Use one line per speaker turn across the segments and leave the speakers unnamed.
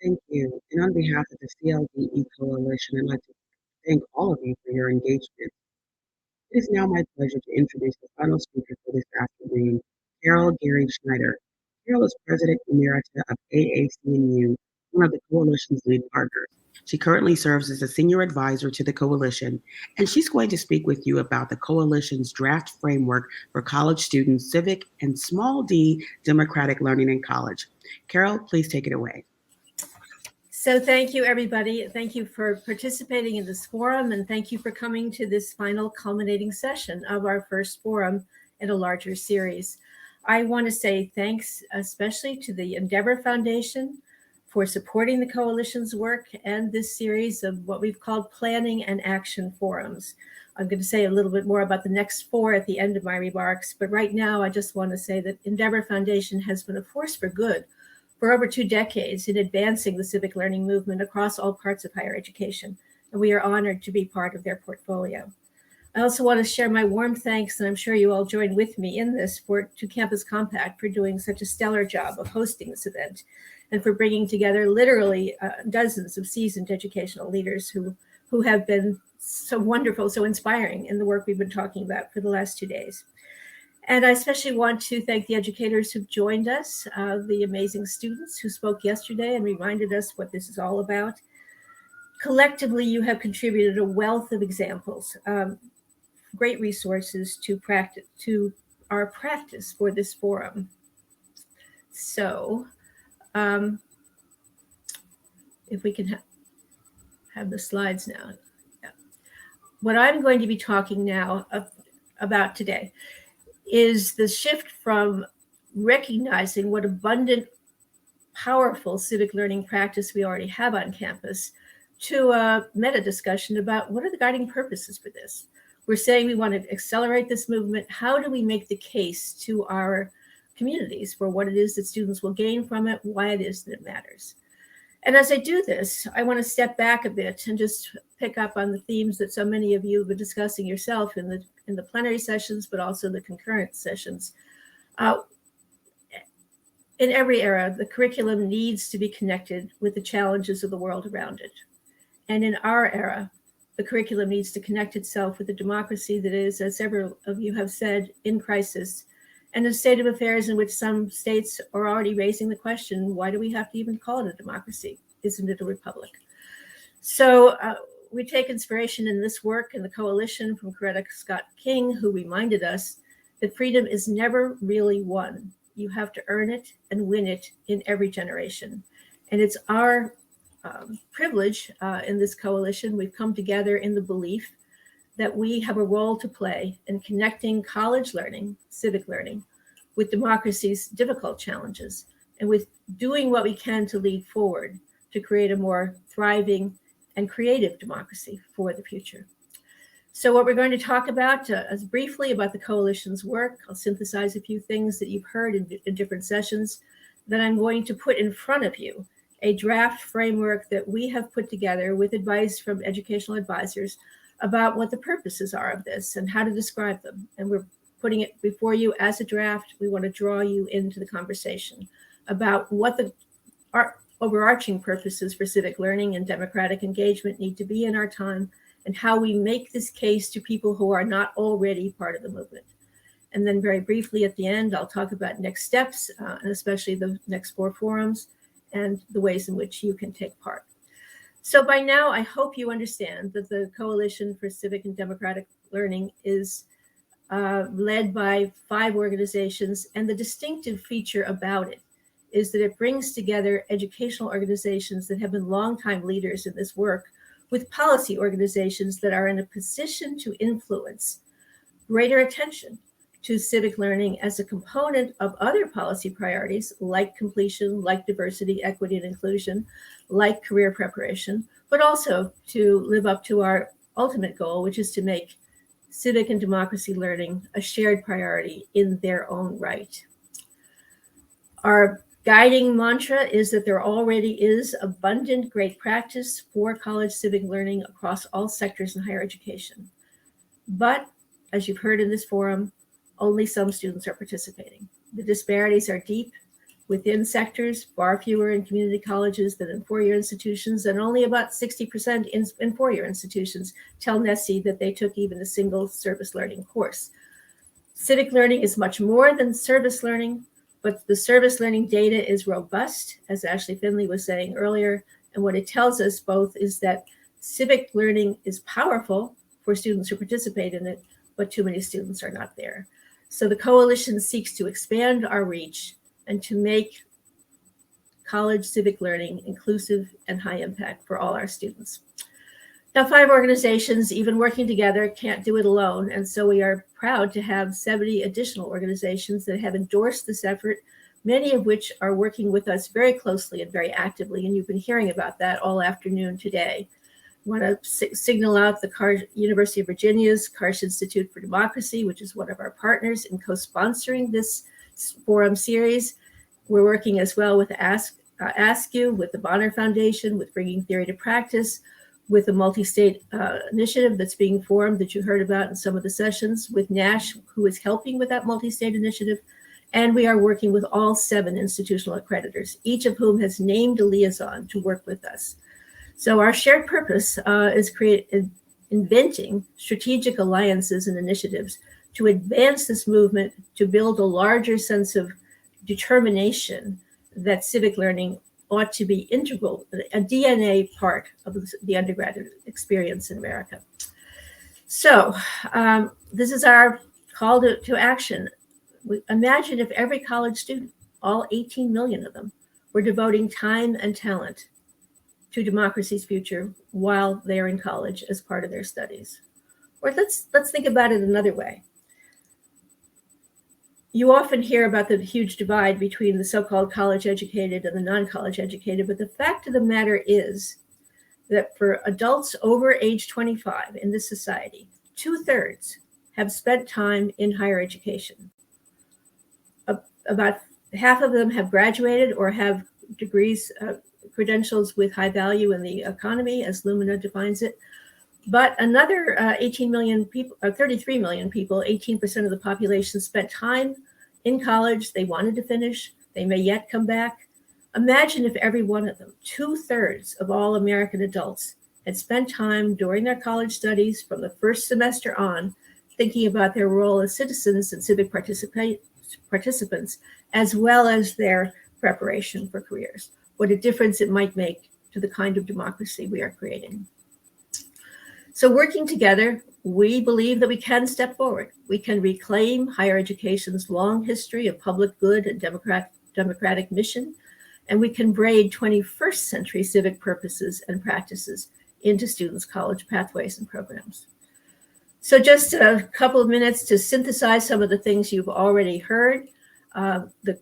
Thank you. And on behalf of the CLDE Coalition, I'd like to thank all of you for your engagement. It is now my pleasure to introduce the final speaker for this afternoon, Carol Geary Schneider. Carol is President Emerita of AAC&U, one of the Coalition's lead partners. She currently serves as a senior advisor to the Coalition, and she's going to speak with you about the Coalition's draft framework for college students' civic and small d democratic learning in college. Carol, please take it away.
So thank you, everybody. Thank you for participating in this forum, and thank you for coming to this final culminating session of our first forum in a larger series. I want to say thanks especially to the Endeavor Foundation for supporting the Coalition's work and this series of what we've called planning and action forums. I'm going to say a little bit more about the next four at the end of my remarks, but right now I just want to say that Endeavor Foundation has been a force for good for over 2 decades in advancing the civic learning movement across all parts of higher education, and we are honored to be part of their portfolio. I also want to share my warm thanks, and I'm sure you all join with me in this, to Campus Compact for doing such a stellar job of hosting this event and for bringing together literally dozens of seasoned educational leaders who have been so wonderful, so inspiring in the work we've been talking about for the last 2 days. And I especially want to thank the educators who've joined us, the amazing students who spoke yesterday and reminded us what this is all about. Collectively, you have contributed a wealth of examples, great resources to our practice for this forum. So if we can have the slides now. Yeah. What I'm going to be talking now about today is the shift from recognizing what abundant, powerful civic learning practice we already have on campus to a meta discussion about what are the guiding purposes for this. We're saying we want to accelerate this movement. How do we make the case to our communities for what it is that students will gain from it, why it is that it matters? And as I do this, I want to step back a bit and just pick up on the themes that so many of you have been discussing yourself in the plenary sessions, but also the concurrent sessions. In every era, the curriculum needs to be connected with the challenges of the world around it. And in our era, the curriculum needs to connect itself with the democracy that is, as several of you have said, in crisis, and a state of affairs in which some states are already raising the question, why do we have to even call it a democracy? Isn't it a republic? So we take inspiration in this work in the Coalition from Coretta Scott King, who reminded us that freedom is never really won. You have to earn it and win it in every generation. And it's our privilege in this coalition. We've come together in the belief that we have a role to play in connecting college learning, civic learning, with democracy's difficult challenges, and with doing what we can to lead forward to create a more thriving and creative democracy for the future. So what we're going to talk about is briefly about the coalition's work. I'll synthesize a few things that you've heard in different sessions. Then I'm going to put in front of you a draft framework that we have put together with advice from educational advisors about what the purposes are of this and how to describe them. And we're putting it before you as a draft. We want to draw you into the conversation about what our overarching purposes for civic learning and democratic engagement need to be in our time, and how we make this case to people who are not already part of the movement. And then very briefly at the end, I'll talk about next steps, and especially the next 4 forums and the ways in which you can take part. So by now, I hope you understand that the Coalition for Civic and Democratic Learning is led by 5 organizations, and the distinctive feature about it is that it brings together educational organizations that have been longtime leaders in this work with policy organizations that are in a position to influence greater attention to civic learning as a component of other policy priorities like completion, like diversity, equity, and inclusion, like career preparation, but also to live up to our ultimate goal, which is to make civic and democracy learning a shared priority in their own right. Our guiding mantra is that there already is abundant great practice for college civic learning across all sectors in higher education. But as you've heard in this forum, only some students are participating. The disparities are deep, within sectors, far fewer in community colleges than in four-year institutions, and only about 60% in four-year institutions tell NESI that they took even a single service learning course. Civic learning is much more than service learning, but the service learning data is robust, as Ashley Finley was saying earlier, and what it tells us both is that civic learning is powerful for students who participate in it, but too many students are not there. So the coalition seeks to expand our reach and to make college civic learning inclusive and high impact for all our students. Now, 5 organizations, even working together, can't do it alone. And so we are proud to have 70 additional organizations that have endorsed this effort, many of which are working with us very closely and very actively. And you've been hearing about that all afternoon today. I want to signal out the University of Virginia's Karsh Institute for Democracy, which is one of our partners in co-sponsoring this forum series. We're working as well with AAC&U, with the Bonner Foundation, with Bringing Theory to Practice, with the multi-state initiative that's being formed that you heard about in some of the sessions, with NASH, who is helping with that multi-state initiative. And we are working with all 7 institutional accreditors, each of whom has named a liaison to work with us. So our shared purpose is inventing strategic alliances and initiatives to advance this movement, to build a larger sense of determination that civic learning ought to be integral, a DNA part of the undergraduate experience in America. So this is our call to action. Imagine if every college student, all 18 million of them, were devoting time and talent to democracy's future while they're in college as part of their studies. Or let's think about it another way. You often hear about the huge divide between the so-called college educated and the non-college educated, but the fact of the matter is that for adults over age 25 in this society, 2/3 have spent time in higher education. About half of them have graduated or have degrees, credentials with high value in the economy, as Lumina defines it. But another 18 million people, 33 million people, 18% of the population, spent time in college. They wanted to finish. They may yet come back. Imagine if every one of them, 2/3 of all American adults, had spent time during their college studies from the first semester on thinking about their role as citizens and civic participants, as well as their preparation for careers. What a difference it might make to the kind of democracy we are creating. So working together, we believe that we can step forward. We can reclaim higher education's long history of public good and democratic mission, and we can braid 21st century civic purposes and practices into students' college pathways and programs. So just a couple of minutes to synthesize some of the things you've already heard. The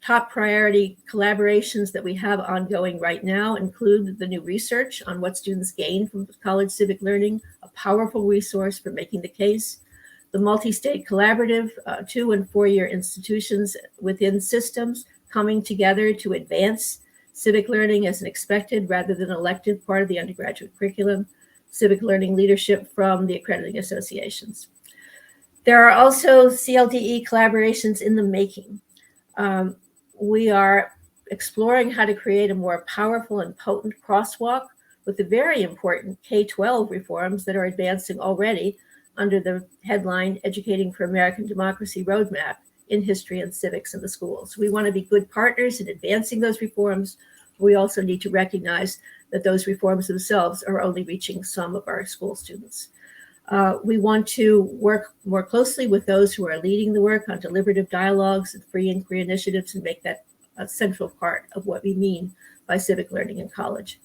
top priority collaborations that we have ongoing right now include the new research on what students gain from college civic learning, a powerful resource for making the case. The multi-state collaborative, 2- and 4-year institutions within systems coming together to advance civic learning as an expected rather than elective part of the undergraduate curriculum. Civic learning leadership from the accrediting associations. There are also CLDE collaborations in the making. We are exploring how to create a more powerful and potent crosswalk with the very important K-12 reforms that are advancing already under the headline Educating for American Democracy Roadmap in History and Civics in the Schools. We want to be good partners in advancing those reforms. We also need to recognize that those reforms themselves are only reaching some of our school students. We want to work more closely with those who are leading the work on deliberative dialogues and free inquiry initiatives and make that a central part of what we mean by civic learning in college.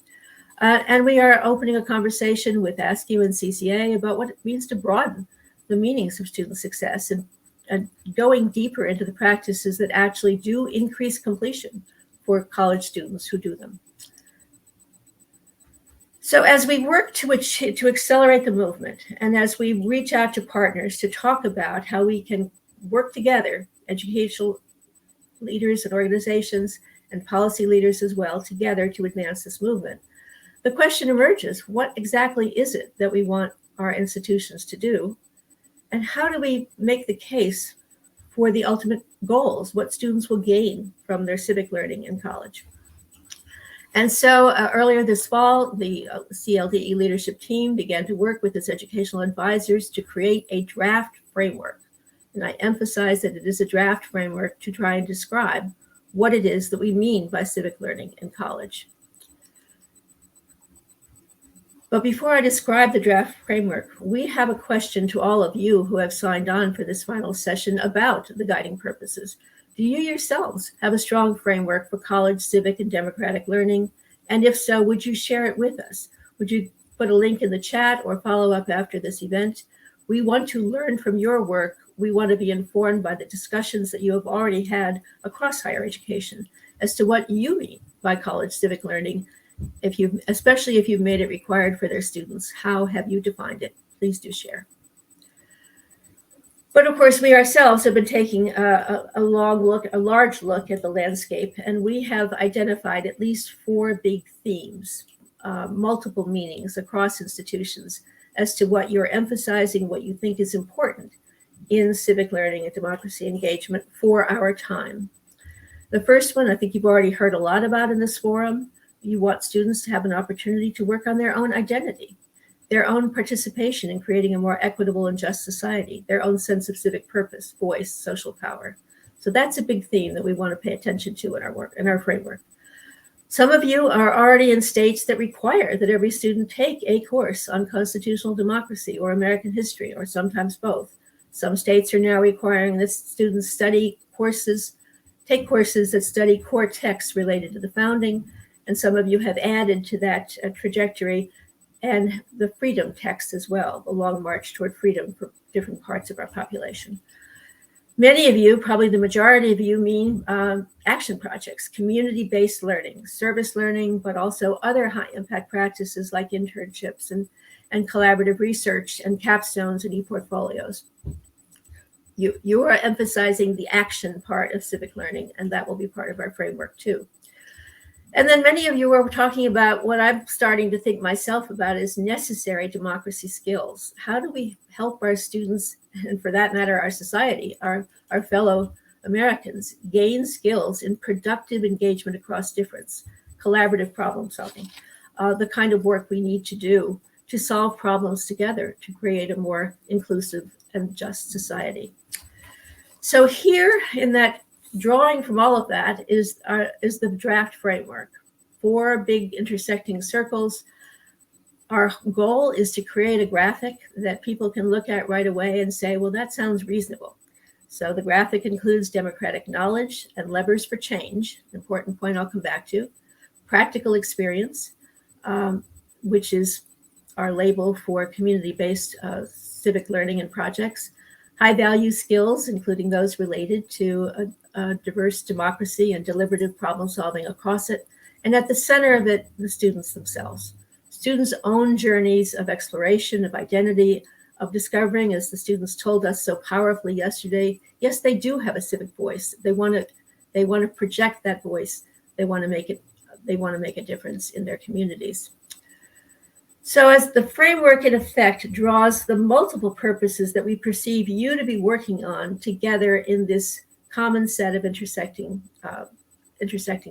And we are opening a conversation with AAC&U and CCA about what it means to broaden the meanings of student success and going deeper into the practices that actually do increase completion for college students who do them. So as we work to accelerate the movement, and as we reach out to partners to talk about how we can work together, educational leaders and organizations and policy leaders as well, together to advance this movement, the question emerges, what exactly is it that we want our institutions to do? And how do we make the case for the ultimate goals, what students will gain from their civic learning in college. And so earlier this fall, the CLDE leadership team began to work with its educational advisors to create a draft framework. And I emphasize that it is a draft framework to try and describe what it is that we mean by civic learning in college. But before I describe the draft framework, we have a question to all of you who have signed on for this final session about the guiding purposes. Do you yourselves have a strong framework for college civic and democratic learning? And if so, would you share it with us? Would you put a link in the chat or follow up after this event? We want to learn from your work. We want to be informed by the discussions that you have already had across higher education as to what you mean by college civic learning. Especially if you've made it required for their students, how have you defined it? Please do share. But of course, we ourselves have been taking a large look at the landscape, and we have identified at least 4 big themes, multiple meanings across institutions as to what you're emphasizing, what you think is important in civic learning and democracy engagement for our time. The first one, I think you've already heard a lot about in this forum. You want students to have an opportunity to work on their own identity, their own participation in creating a more equitable and just society, their own sense of civic purpose, voice, social power. So that's a big theme that we want to pay attention to in our work, in our framework. Some of you are already in states that require that every student take a course on constitutional democracy or American history, or sometimes both. Some states are now requiring that students take courses that study core texts related to the founding. And some of you have added to that trajectory and the freedom text as well, the long march toward freedom for different parts of our population. Many of you, probably the majority of you, mean action projects, community-based learning, service learning, but also other high-impact practices like internships and collaborative research and capstones and e-portfolios. You are emphasizing the action part of civic learning, and that will be part of our framework too. And then many of you are talking about what I'm starting to think myself about is necessary democracy skills. How do we help our students, and for that matter, our society, our fellow Americans, gain skills in productive engagement across difference, collaborative problem solving, the kind of work we need to do to solve problems together to create a more inclusive and just society. So here in that drawing from all of that is the draft framework. 4 big intersecting circles. Our goal is to create a graphic that people can look at right away and say, well, that sounds reasonable. So the graphic includes democratic knowledge and levers for change, important point I'll come back to, practical experience, which is our label for community-based civic learning and projects, high-value skills, including those related to a diverse democracy and deliberative problem solving across it. And at the center of it, the students themselves. Students' own journeys of exploration, of identity, of discovering, as the students told us so powerfully yesterday, yes, they do have a civic voice. They want to project that voice. They want to make a difference in their communities. So as the framework in effect draws the multiple purposes that we perceive you to be working on together in this common set of intersecting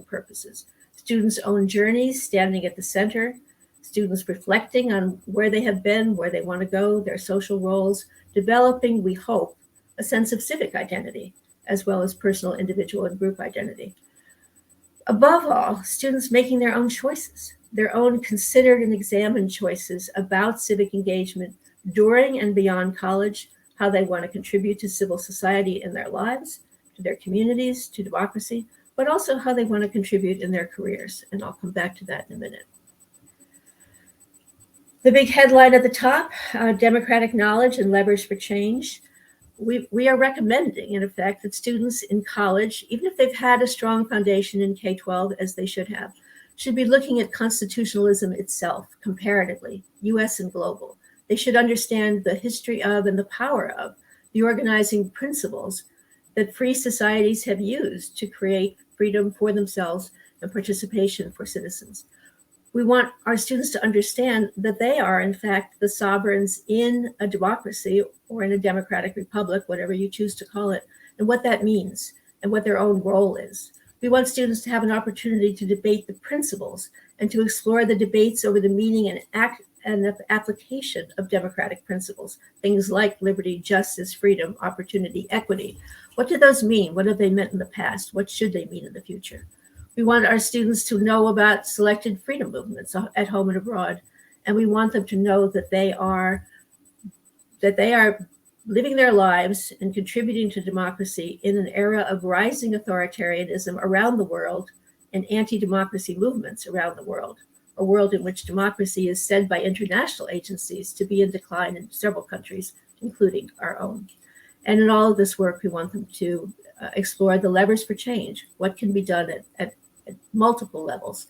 purposes. Students' own journeys standing at the center, students reflecting on where they have been, where they want to go, their social roles, developing, we hope, a sense of civic identity, as well as personal, individual, and group identity. Above all, students making their own choices, their own considered and examined choices about civic engagement during and beyond college, how they want to contribute to civil society in their lives, to their communities, to democracy, but also how they want to contribute in their careers. And I'll come back to that in a minute. The big headline at the top, democratic knowledge and levers for change. We are recommending, in effect, that students in college, even if they've had a strong foundation in K-12, as they should be looking at constitutionalism itself, comparatively, US and global. They should understand the history of and the power of the organizing principles that free societies have used to create freedom for themselves and participation for citizens. We want our students to understand that they are, in fact, the sovereigns in a democracy or in a democratic republic, whatever you choose to call it, and what that means and what their own role is. We want students to have an opportunity to debate the principles and to explore the debates over the meaning and the application of democratic principles, things like liberty, justice, freedom, opportunity, equity. What do those mean? What have they meant in the past? What should they mean in the future? We want our students to know about selected freedom movements at home and abroad, and we want them to know that they are living their lives and contributing to democracy in an era of rising authoritarianism around the world and anti-democracy movements around the world, a world in which democracy is said by international agencies to be in decline in several countries, including our own. And in all of this work, we want them to explore the levers for change, what can be done at multiple levels,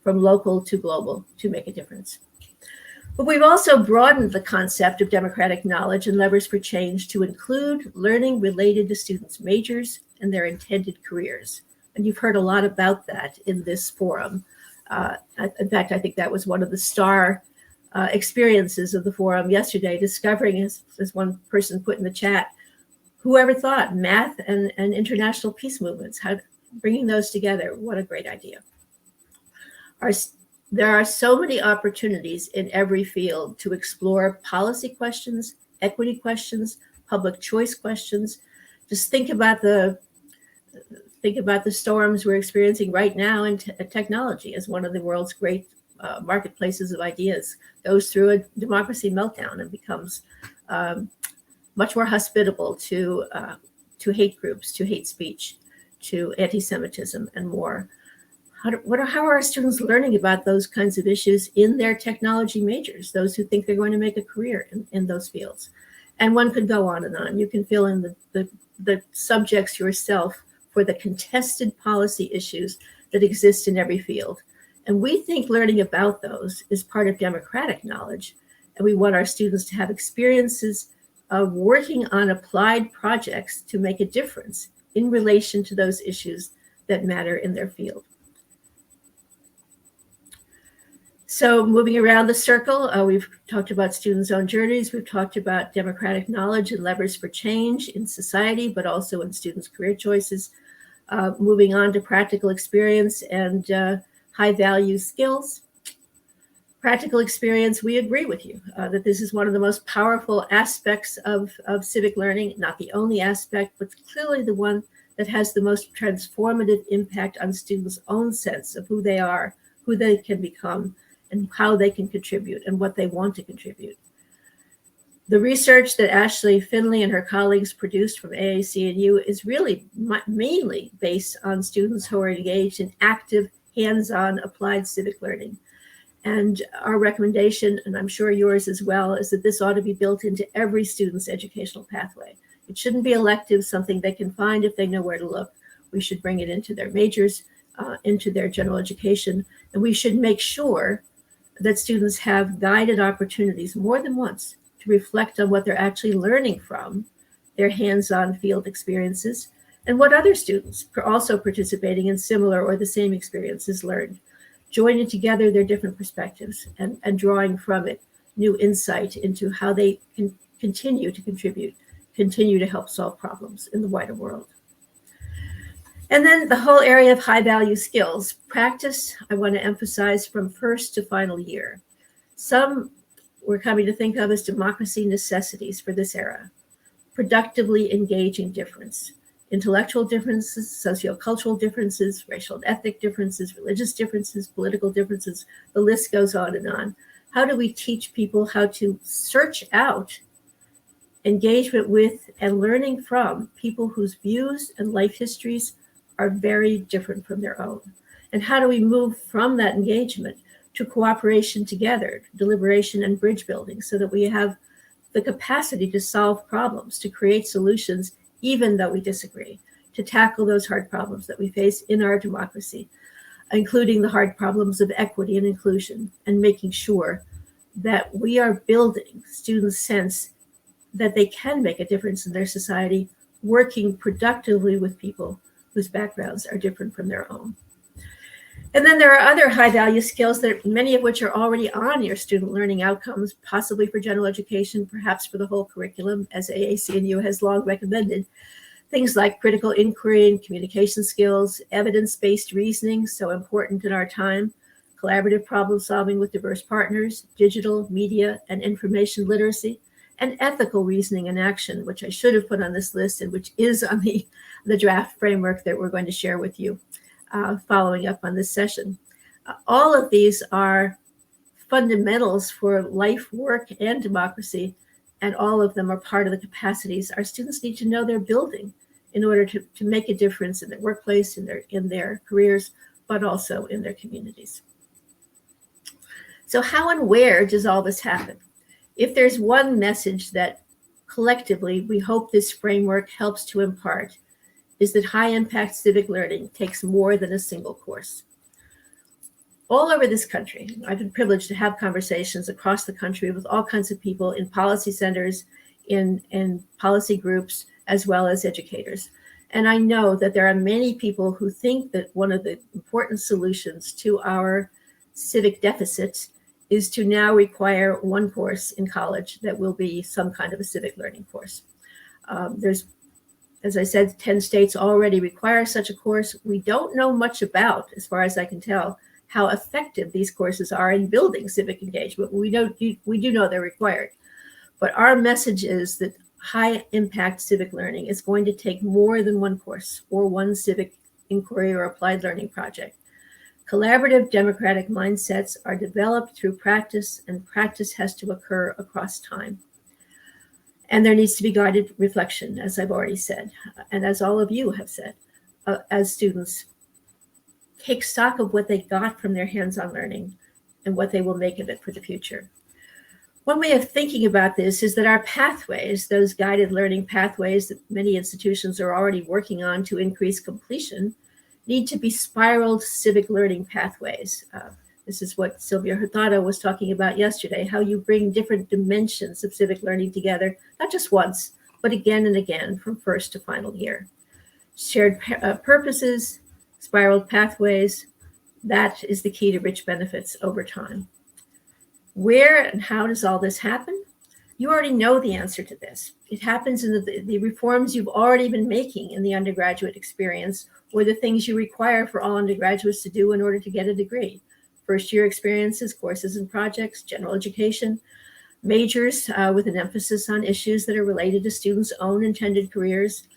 from local to global, to make a difference. But we've also broadened the concept of democratic knowledge and levers for change to include learning related to students' majors and their intended careers. And you've heard a lot about that in this forum. In fact, I think that was one of the star experiences of the forum yesterday, discovering, as one person put in the chat, whoever thought math and international peace movements, bringing those together, what a great idea. There are so many opportunities in every field to explore policy questions, equity questions, public choice questions. Just think about the storms we're experiencing right now in technology as one of the world's great marketplaces of ideas, goes through a democracy meltdown and becomes much more hospitable to hate groups, to hate speech, to anti-Semitism, and more. How are our students learning about those kinds of issues in their technology majors, those who think they're going to make a career in those fields? And one could go on and on. You can fill in the subjects yourself for the contested policy issues that exist in every field. And we think learning about those is part of democratic knowledge. And we want our students to have experiences of working on applied projects to make a difference in relation to those issues that matter in their field. So moving around the circle, we've talked about students' own journeys. We've talked about democratic knowledge and levers for change in society, but also in students' career choices. Moving on to practical experience and high-value skills. Practical experience, we agree with you that this is one of the most powerful aspects of civic learning, not the only aspect, but clearly the one that has the most transformative impact on students' own sense of who they are, who they can become, and how they can contribute and what they want to contribute. The research that Ashley Finley and her colleagues produced from AAC&U is really mainly based on students who are engaged in active, hands-on applied civic learning. And our recommendation, and I'm sure yours as well, is that this ought to be built into every student's educational pathway. It shouldn't be elective, something they can find if they know where to look. We should bring it into their majors, into their general education, and we should make sure that students have guided opportunities more than once to reflect on what they're actually learning from their hands-on field experiences and what other students are also participating in similar or the same experiences learned, joining together their different perspectives and drawing from it new insight into how they can continue to contribute, continue to help solve problems in the wider world. And then the whole area of high-value skills. Practice, I want to emphasize, from first to final year. Some we're coming to think of as democracy necessities for this era. Productively engaging difference. Intellectual differences, sociocultural differences, racial and ethnic differences, religious differences, political differences, the list goes on and on. How do we teach people how to search out engagement with and learning from people whose views and life histories are very different from their own? And how do we move from that engagement to cooperation together, deliberation and bridge building, so that we have the capacity to solve problems, to create solutions, even though we disagree, to tackle those hard problems that we face in our democracy, including the hard problems of equity and inclusion, and making sure that we are building students' sense that they can make a difference in their society, working productively with people whose backgrounds are different from their own. And then there are other high-value skills, that many of which are already on your student learning outcomes, possibly for general education, perhaps for the whole curriculum, as AAC&U has long recommended. Things like critical inquiry and communication skills, evidence-based reasoning, so important in our time, collaborative problem solving with diverse partners, digital, media, and information literacy, and ethical reasoning and action, which I should have put on this list and which is on the draft framework that we're going to share with you following up on this session. All of these are fundamentals for life, work, and democracy, and all of them are part of the capacities our students need to know they're building in order to make a difference in their workplace, in their careers, but also in their communities. So how and where does all this happen? If there's one message that collectively we hope this framework helps to impart, is that high-impact civic learning takes more than a single course. All over this country, I've been privileged to have conversations across the country with all kinds of people in policy centers, in policy groups, as well as educators. And I know that there are many people who think that one of the important solutions to our civic deficit is to now require one course in college that will be some kind of a civic learning course. There's, as I said, 10 states already require such a course. We don't know much about, as far as I can tell, how effective these courses are in building civic engagement. We do know they're required. But our message is that high impact civic learning is going to take more than one course or one civic inquiry or applied learning project. Collaborative democratic mindsets are developed through practice, and practice has to occur across time. And there needs to be guided reflection, as I've already said, and as all of you have said, as students take stock of what they got from their hands-on learning and what they will make of it for the future. One way of thinking about this is that our pathways, those guided learning pathways that many institutions are already working on to increase completion, need to be spiraled civic learning pathways. This is what Sylvia Hurtado was talking about yesterday, how you bring different dimensions of civic learning together, not just once, but again and again from first to final year. Shared purposes, spiraled pathways, that is the key to rich benefits over time. Where and how does all this happen? You already know the answer to this. It happens in the reforms you've already been making in the undergraduate experience, or the things you require for all undergraduates to do in order to get a degree. First year experiences, courses and projects, general education, majors with an emphasis on issues that are related to students' own intended careers,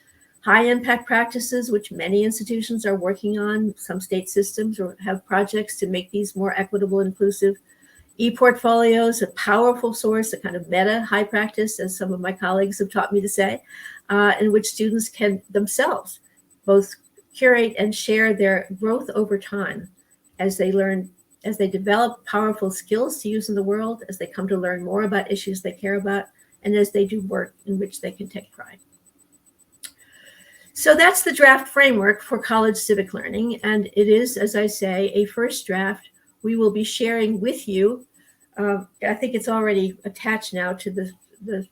high impact practices, which many institutions are working on, some state systems or have projects to make these more equitable, inclusive. E-portfolios, a powerful source, a kind of meta high practice, as some of my colleagues have taught me to say, in which students can themselves both curate and share their growth over time as they learn, as they develop powerful skills to use in the world, as they come to learn more about issues they care about, and as they do work in which they can take pride. So that's the draft framework for college civic learning. And it is, as I say, a first draft. We will be sharing with you. I think it's already attached now to the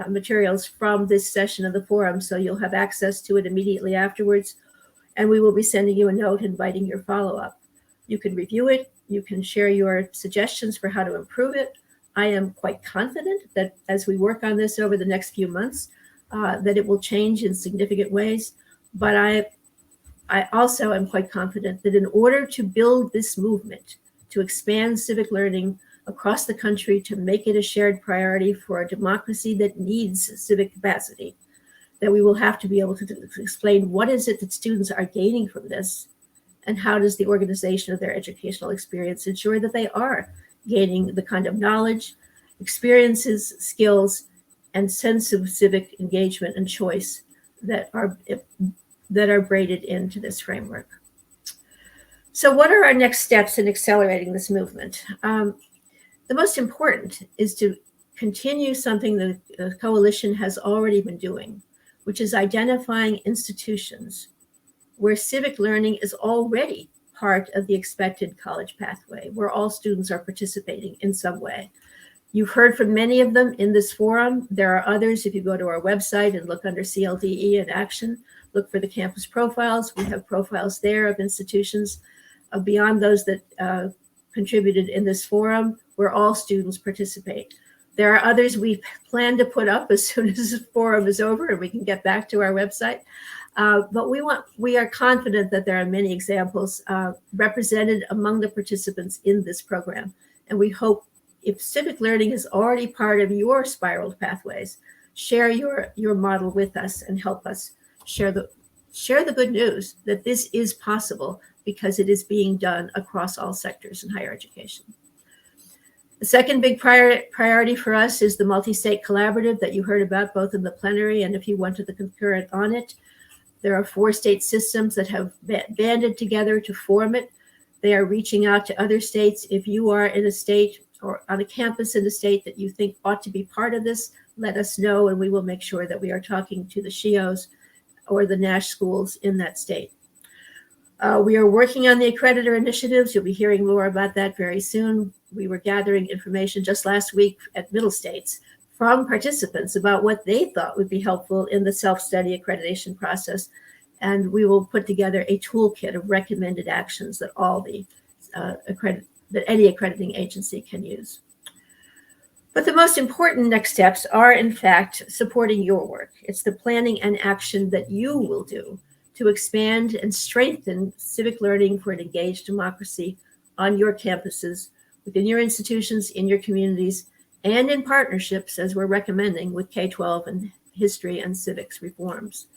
materials from this session of the forum, so you'll have access to it immediately afterwards. And we will be sending you a note inviting your follow-up. You can review it. You can share your suggestions for how to improve it. I am quite confident that as we work on this over the next few months, that it will change in significant ways. But I also am quite confident that in order to build this movement, to expand civic learning across the country, to make it a shared priority for a democracy that needs civic capacity, that we will have to be able to explain what is it that students are gaining from this, and how does the organization of their educational experience ensure that they are gaining the kind of knowledge, experiences, skills, and sense of civic engagement and choice that are braided into this framework. So what are our next steps in accelerating this movement? The most important is to continue something that the coalition has already been doing, which is identifying institutions where civic learning is already part of the expected college pathway, where all students are participating in some way. You've heard from many of them in this forum. There are others. If you go to our website and look under CLDE in action, look for the campus profiles. We have profiles there of institutions beyond those that contributed in this forum, where all students participate. There are others we plan to put up as soon as the forum is over and we can get back to our website. But we are confident that there are many examples represented among the participants in this program. And we hope, if civic learning is already part of your spiraled pathways, share your model with us and help us share the good news that this is possible, because it is being done across all sectors in higher education. The second big priority for us is the multi-state collaborative that you heard about both in the plenary and if you went to the concurrent on it. There are 4 state systems that have banded together to form it. They are reaching out to other states. If you are in a state or on a campus in a state that you think ought to be part of this, let us know, and we will make sure that we are talking to the SHIOs or the NASH schools in that state. We are working on the accreditor initiatives. You'll be hearing more about that very soon. We were gathering information just last week at Middle States from participants about what they thought would be helpful in the self-study accreditation process. And we will put together a toolkit of recommended actions that that any accrediting agency can use. But the most important next steps are, in fact, supporting your work. It's the planning and action that you will do to expand and strengthen civic learning for an engaged democracy on your campuses, within your institutions, in your communities, and in partnerships, as we're recommending, with K-12 and history and civics reforms.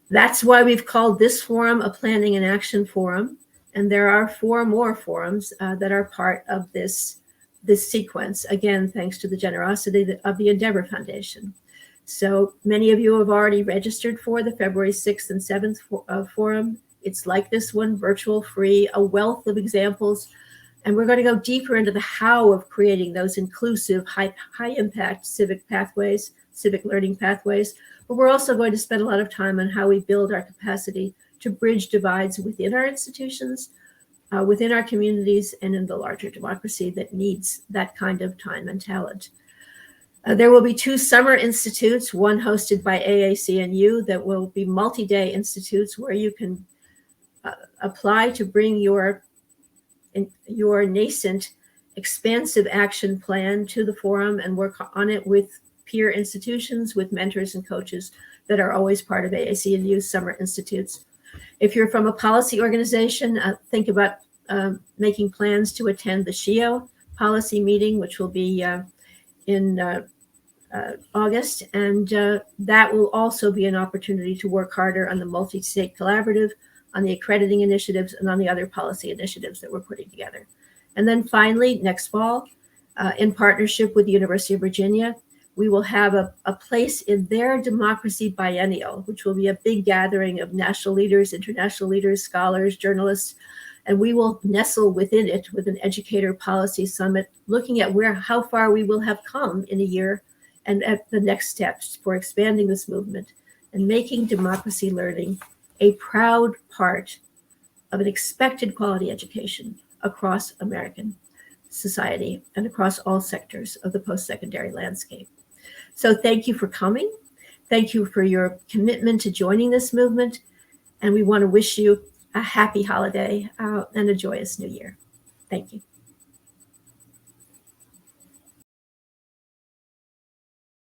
That's why we've called this forum a Planning and Action Forum, and there are 4 more forums that are part of this sequence, again, thanks to the generosity of the Endeavor Foundation. So many of you have already registered for the February 6th and 7th forum. It's like this one, virtual, free, a wealth of examples. And we're going to go deeper into the how of creating those inclusive, high impact civic pathways, civic learning pathways. But we're also going to spend a lot of time on how we build our capacity to bridge divides within our institutions, within our communities, and in the larger democracy that needs that kind of time and talent. There will be 2 summer institutes, one hosted by AAC&U, that will be multi-day institutes where you can apply to bring your nascent, expansive action plan to the forum and work on it with peer institutions, with mentors and coaches that are always part of AAC&U's summer institutes. If you're from a policy organization, think about making plans to attend the SHIO policy meeting, which will be in August, and that will also be an opportunity to work harder on the multi-state collaborative, on the accrediting initiatives, and on the other policy initiatives that we're putting together. And then finally, next fall, in partnership with the University of Virginia, we will have a place in their Democracy Biennial, which will be a big gathering of national leaders, international leaders, scholars, journalists, and we will nestle within it with an educator policy summit, looking at how far we will have come in a year and at the next steps for expanding this movement and making democracy learning a proud part of an expected quality education across American society and across all sectors of the post-secondary landscape. So thank you for coming. Thank you for your commitment to joining this movement. And we want to wish you a happy holiday and a joyous new year. Thank you.